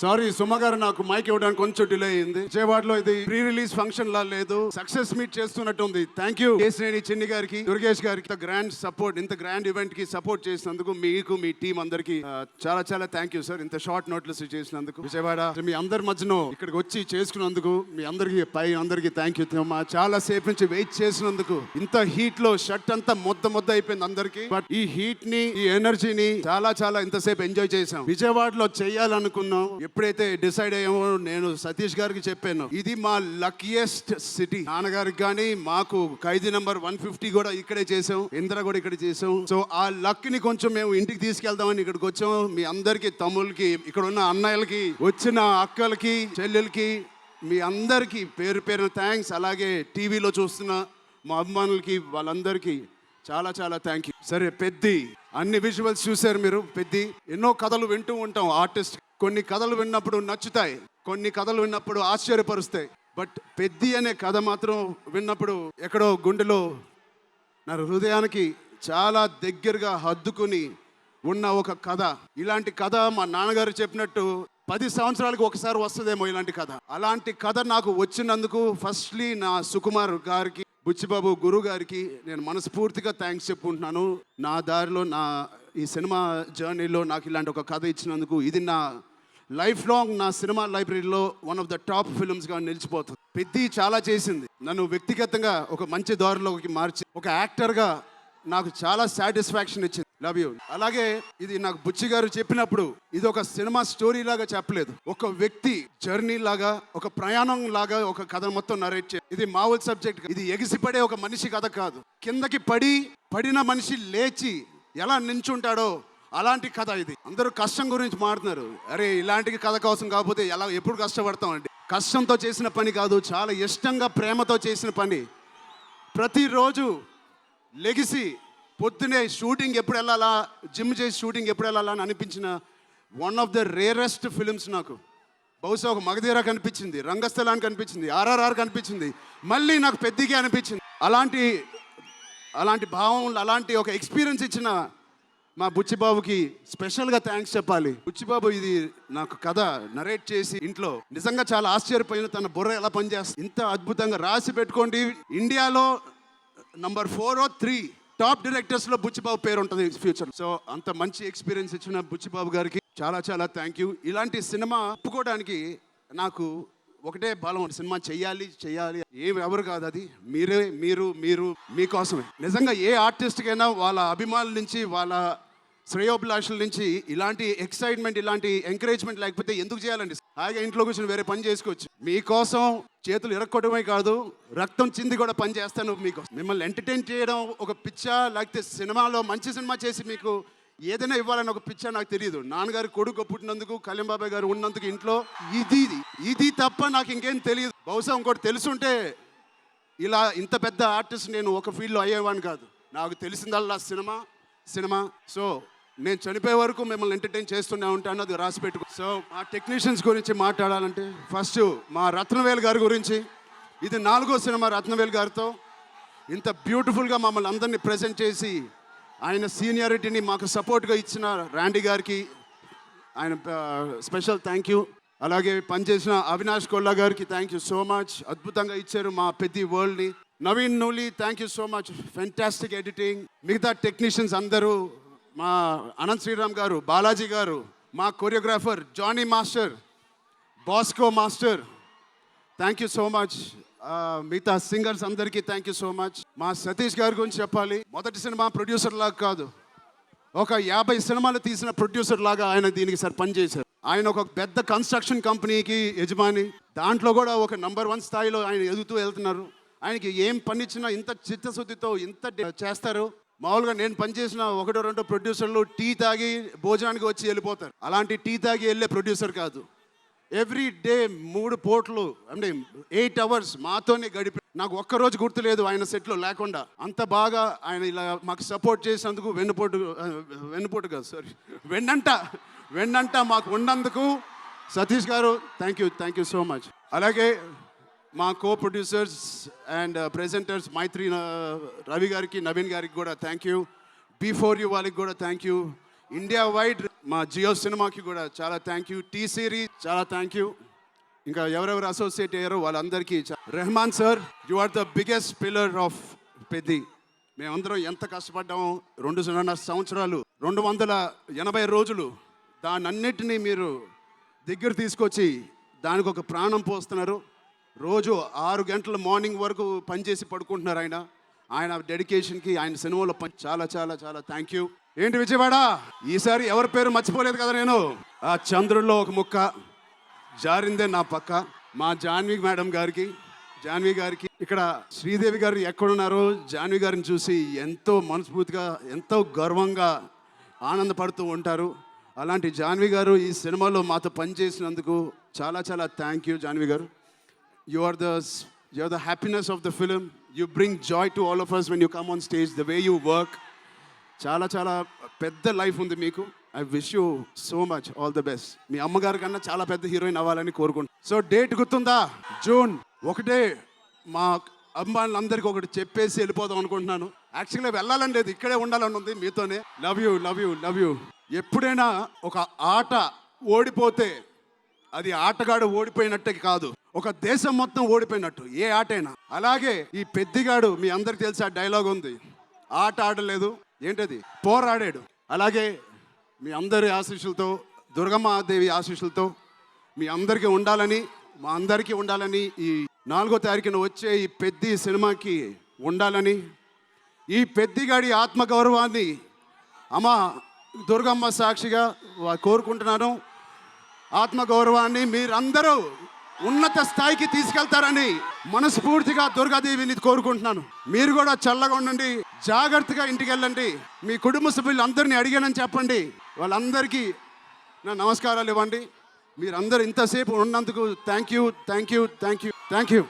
Sorry Suma గారు, నాకు mic ఇవ్వడానికి కొంచెం డిలే అయింది. విజయవాడలో ఇది ప్రీ రిలీజ్ ఫంక్షన్ లా లేదు, సక్సెస్ మీట్ చేస్తున్నట్టు ఉంది. థ్యాంక్ యూ కేశినేని చిన్ని గారికి, దుర్గేష్ గారికి, ఇంత గ్రాండ్ సపోర్ట్, ఇంత గ్రాండ్ ఈవెంట్ కి సపోర్ట్ చేసినందుకు మీకు, మీ టీం అందరికి చాలా చాలా థ్యాంక్ యూ సార్. ఇంత షార్ట్ నోట్లెస్ చేసినందుకు, విజయవాడ మీ అందరి మధ్యలో ఇక్కడికి వచ్చి చేసుకున్నందుకు మీ అందరికి థ్యాంక్ యూ. చాలా సేపు నుంచి వెయిట్ చేసినందుకు, ఇంత హీట్ లో షర్ట్ అంతా మొద్ద అయిపోయింది అందరికి. బట్ ఈ హీట్ ని, ఈ ఎనర్జీని చాలా ఇంతసేపు ఎంజాయ్ చేసాం. విజయవాడలో చేయాలనుకున్నాం. ఎప్పుడైతే డిసైడ్ అయ్యామో, నేను సతీష్ గారికి చెప్పాను, ఇది మా లక్కీయెస్ట్ సిటీ. నాన్నగారికి కానీ మాకు ఖైదీ నంబర్ 150 కూడా ఇక్కడే చేసాం, ఇంద్ర కూడా ఇక్కడ చేసాం. సో ఆ లక్ ని కొంచెం మేము ఇంటికి తీసుకెళ్దామని ఇక్కడికి వచ్చాం. మీ అందరికి, తమ్ముళ్ళకి, ఇక్కడ ఉన్న అన్నయ్యలకి, వచ్చిన అక్కలకి, చెల్లెలకి, మీ అందరికీ పేరు థ్యాంక్స్. అలాగే టీవీలో చూస్తున్న మా అభిమానులకి, వాళ్ళందరికీ చాలా థ్యాంక్ యూ. సరే, పెద్ది అన్ని విజువల్స్ చూశారు మీరు. పెద్ది ఎన్నో కథలు వింటూ ఉంటాం ఆర్టిస్ట్. కొన్ని కథలు విన్నప్పుడు నచ్చుతాయి, కొన్ని కథలు విన్నప్పుడు ఆశ్చర్యపరుస్తాయి. బట్ పెద్ది అనే కథ మాత్రం విన్నప్పుడు ఎక్కడో గుండెలో, నా హృదయానికి చాలా దగ్గరగా హద్దుకుని ఉన్న ఒక కథ. ఇలాంటి కథ మా నాన్నగారు చెప్పినట్టు 10 సంవత్సరాలకు ఒకసారి వస్తుందేమో ఇలాంటి కథ. అలాంటి కథ నాకు వచ్చినందుకు ఫస్ట్లీ నా సుకుమార్ గారికి, బుచ్చిబాబు గురువు గారికి నేను మనస్ఫూర్తిగా థ్యాంక్స్ చెప్పుకుంటున్నాను. నా దారిలో, నా ఈ సినిమా జర్నీలో నాకు ఇలాంటి ఒక కథ ఇచ్చినందుకు. ఇది నా లైఫ్ లాంగ్, నా సినిమా లైబ్రరీలో వన్ ఆఫ్ ద టాప్ ఫిల్మ్స్గా నిలిచిపోతుంది. పెద్ది చాలా చేసింది, నన్ను వ్యక్తిగతంగా ఒక మంచి దారిలోకి మార్చి, ఒక యాక్టర్గా నాకు చాలా సాటిస్ఫాక్షన్ ఇచ్చింది. Love you. అలాగే ఇది నాకు బుచ్చి గారు చెప్పినప్పుడు, ఇది ఒక సినిమా స్టోరీ లాగా చెప్పలేదు, ఒక వ్యక్తి జర్నీ లాగా, ఒక ప్రయాణం లాగా ఒక కథ మొత్తం నరేట్ చేయాలి. ఇది మామూలు సబ్జెక్ట్, ఇది ఎగిసిపడే ఒక మనిషి కథ కాదు. కిందకి పడిన మనిషి లేచి ఎలా నించుంటాడో అలాంటి కథ ఇది. అందరూ కష్టం గురించి మాట్లాడుతున్నారు. అరే, ఇలాంటి కథ కోసం కాకపోతే ఎప్పుడు కష్టపడతాం అండి. కష్టంతో చేసిన పని కాదు, చాలా ఇష్టంగా, ప్రేమతో చేసిన పని. ప్రతిరోజు లెగిసి పొద్దునే షూటింగ్ ఎప్పుడు వెళ్ళాలా, జిమ్ చేసి షూటింగ్ ఎప్పుడు వెళ్ళాలా అని అనిపించిన one of the rarest films నాకు. బహుశా ఒక మగధీర కనిపించింది, రంగస్థలానికి కనిపించింది, RRR కనిపించింది, మళ్ళీ నాకు పెద్దిగా అనిపించింది. అలాంటి భావం, అలాంటి ఒక ఎక్స్పీరియన్స్ ఇచ్చిన మా బుచ్చిబాబుకి స్పెషల్గా థ్యాంక్స్ చెప్పాలి. బుచ్చిబాబు ఇది నాకు కథ నరేట్ చేసి ఇంట్లో నిజంగా చాలా ఆశ్చర్యపోయిన, తన బుర్ర ఎలా పనిచేస్తుంది. ఇంత అద్భుతంగా రాసి పెట్టుకోండి. ఇండియాలో నంబర్ 4 or 3 టాప్ డైరెక్టర్స్లో బుచ్చిబాబు పేరు ఉంటుంది ఫ్యూచర్. సో అంత మంచి ఎక్స్పీరియన్స్ ఇచ్చిన బుచ్చిబాబు గారికి చాలా థ్యాంక్ యూ. ఇలాంటి సినిమా ఒప్పుకోవడానికి నాకు ఒకటే బలం, సినిమా చెయ్యాలి. ఎవరు కాదు, అది మీరు మీకోసమే. నిజంగా ఏ ఆర్టిస్ట్కైనా వాళ్ళ అభిమానుల నుంచి, వాళ్ళ శ్రేయోభిలాషుల నుంచి ఇలాంటి ఎక్సైట్మెంట్, ఇలాంటి ఎంకరేజ్మెంట్ లేకపోతే ఎందుకు చేయాలండి? హాయిగా ఇంట్లో కూర్చొని వేరే పని చేసుకోవచ్చు. మీకోసం చేతులు ఇరక్కొట్టమే కాదు, రక్తం చింది కూడా పని చేస్తాను మీకోసం. మిమ్మల్ని ఎంటర్టైన్ చేయడం ఒక పిచ్చా, లేకపోతే సినిమాలో మంచి సినిమా చేసి మీకు ఏదైనా ఇవ్వాలని ఒక పిచ్చా నాకు తెలియదు. నాన్నగారి కొడుకు పుట్టినందుకు, కళ్యాణ్ బాబాయ్ గారు ఉన్నందుకు ఇంట్లో ఇది తప్ప నాకు ఇంకేం తెలియదు. బహుశా ఇంకోటి తెలుసుంటే ఇలా ఇంత పెద్ద ఆర్టిస్ట్ నేను ఒక ఫీల్డ్లో అయ్యేవాడిని కాదు. నాకు తెలిసిందల్లా సినిమా. సో నేను చనిపోయే వరకు మిమ్మల్ని ఎంటర్టైన్ చేస్తూనే ఉంటాను, అది రాసి పెట్టుకో. సో మా టెక్నీషియన్స్ గురించి మాట్లాడాలంటే ఫస్ట్ మా రత్నవేల్ గారి గురించి. ఇది 4వ సినిమా రత్నవేల్ గారితో. ఇంత బ్యూటిఫుల్గా మమ్మల్ని అందరినీ ప్రజెంట్ చేసి, ఆయన సీనియారిటీని మాకు సపోర్ట్గా ఇచ్చిన ర్యాండీ గారికి ఆయన స్పెషల్ థ్యాంక్ యూ. అలాగే పనిచేసిన అవినాష్ కొల్లా గారికి థ్యాంక్ యూ సో మచ్. అద్భుతంగా ఇచ్చారు మా పెద్ది వరల్డ్ని. Naveen Nooli thank you so much, fantastic editing. మిగతా టెక్నీషియన్స్ అందరూ, మా అనంత్ శ్రీరామ్ గారు, బాలాజీ గారు, మా choreographer Johnny master, Bosco master, thank you so much. మిగతా సింగర్స్ అందరికీ థ్యాంక్ యూ సో మచ్. మా సతీష్ గారి గురించి చెప్పాలి. మొదటి సినిమా ప్రొడ్యూసర్ లాగా కాదు, ఒక 50 సినిమాలు తీసిన ప్రొడ్యూసర్ లాగా ఆయన దీనికి పనిచేశారు. ఆయన ఒక పెద్ద కన్స్ట్రక్షన్ కంపెనీకి యజమాని. దాంట్లో కూడా ఒక నంబర్ 1 స్థాయిలో ఆయన ఎదుగుతూ వెళ్తున్నారు. ఆయనకి ఏం పని ఇచ్చినా ఇంత చిత్తశుద్ధితో ఇంత చేస్తారు. మామూలుగా నేను పనిచేసిన 1-2 ప్రొడ్యూసర్లు టీ తాగి భోజనానికి వచ్చి వెళ్ళిపోతారు. అలాంటి టీ తాగి వెళ్ళే ప్రొడ్యూసర్ కాదు. ఎవ్రీ డే 3 పూటలు, అంటే 8 hours మాతోనే గడిపి, నాకు ఒక్కరోజు గుర్తులేదు ఆయన సెట్లో లేకుండా. అంత బాగా ఆయన ఇలా మాకు సపోర్ట్ చేసినందుకు, వెన్నుపోటు కాదు, సారీ, వెన్నంట మాకు ఉన్నందుకు సతీష్ గారు థ్యాంక్ యూ సో మచ్. అలాగే మా కో ప్రొడ్యూసర్స్ అండ్ ప్రెజెంటర్స్ మైత్రి రవి గారికి, నవీన్ గారికి కూడా థ్యాంక్ యూ. B4U వాళ్ళకి కూడా థ్యాంక్ యూ. ఇండియా వైడ్ మా జియో సినిమాకి కూడా చాలా థ్యాంక్ యూ. టీ సిరీస్ చాలా థ్యాంక్ యూ. ఇంకా ఎవరెవరు అసోసియేట్ అయ్యారో వాళ్ళందరికీ Rahman sir, you are the biggest pillar of Peddi. మేమందరం ఎంత కష్టపడ్డామో 2.5 సంవత్సరాలు, 280 రోజులు, దాన్నన్నిటినీ మీరు దగ్గర తీసుకొచ్చి దానికి ఒక ప్రాణం పోస్తున్నారు. రోజు 6 గంటల మార్నింగ్ వరకు పనిచేసి పడుకుంటున్నారు ఆయన డెడికేషన్కి, ఆయన సినిమాలో చాలా చాలా చాలా థ్యాంక్ యూ. ఏంటి విజయవాడ, ఈసారి ఎవరి పేరు మర్చిపోలేదు కదా నేను. ఆ చంద్రుల్లో ఒక ముక్క జారిందే నా పక్క. మా జాన్వి మేడం గారికి, జాన్వి గారికి, ఇక్కడ శ్రీదేవి గారు ఎక్కడున్నారో జాన్వి గారిని చూసి ఎంతో మనస్ఫూర్తిగా, ఎంతో గర్వంగా ఆనందపడుతూ ఉంటారు. అలాంటి జాన్వి గారు ఈ సినిమాలో మాతో పనిచేసినందుకు చాలా చాలా థ్యాంక్ యూ జాన్వి గారు. You are the happiness of the film. You bring joy to all of us when you come on stage, the way you work. చాలా చాలా పెద్ద లైఫ్ ఉంది మీకు. I wish you so much, all the best. మీ అమ్మగారి కన్నా చాలా పెద్ద హీరోయిన్ అవ్వాలని కోరుకుంటున్నాను. సో డేట్ గుర్తుందా? June 1. మా అమ్మాయిలందరికీ ఒకటి చెప్పేసి వెళ్ళిపోదాం అనుకుంటున్నాను. యాక్చువల్గా వెళ్ళాలని లేదు, ఇక్కడే ఉండాలని ఉంది మీతోనే. Love you love you love you. ఎప్పుడైనా ఒక ఆట ఓడిపోతే అది ఆటగాడు ఓడిపోయినట్టే కాదు, ఒక దేశం మొత్తం ఓడిపోయినట్టు, ఏ ఆటైనా. అలాగే ఈ పెద్దిగాడు, మీ అందరికి తెలిసి ఆ డైలాగ్ ఉంది, ఆట ఆడలేదు ఏంటది, పోరాడాడు. అలాగే మీ అందరి ఆశీస్సులతో, దుర్గమ్మాదేవి ఆశీస్సులతో మీ అందరికీ ఉండాలని, మా అందరికీ ఉండాలని, ఈ 4వ తారీఖున వచ్చే ఈ పెద్ది సినిమాకి ఉండాలని, ఈ పెద్దిగాడి ఆత్మగౌరవాన్ని అమ్మ దుర్గమ్మ సాక్షిగా కోరుకుంటున్నాను. ఆత్మగౌరవాన్ని మీరందరూ ఉన్నత స్థాయికి తీసుకెళ్తారని మనస్ఫూర్తిగా దుర్గాదేవిని కోరుకుంటున్నాను. మీరు కూడా చల్లగా ఉండండి, జాగ్రత్తగా ఇంటికి వెళ్ళండి. మీ కుటుంబ సభ్యులు అందరినీ అడిగానని చెప్పండి. వాళ్ళందరికీ నా నమస్కారాలు ఇవ్వండి. మీరందరూ ఇంతసేపు ఉన్నందుకు thank you thank you thank you thank you.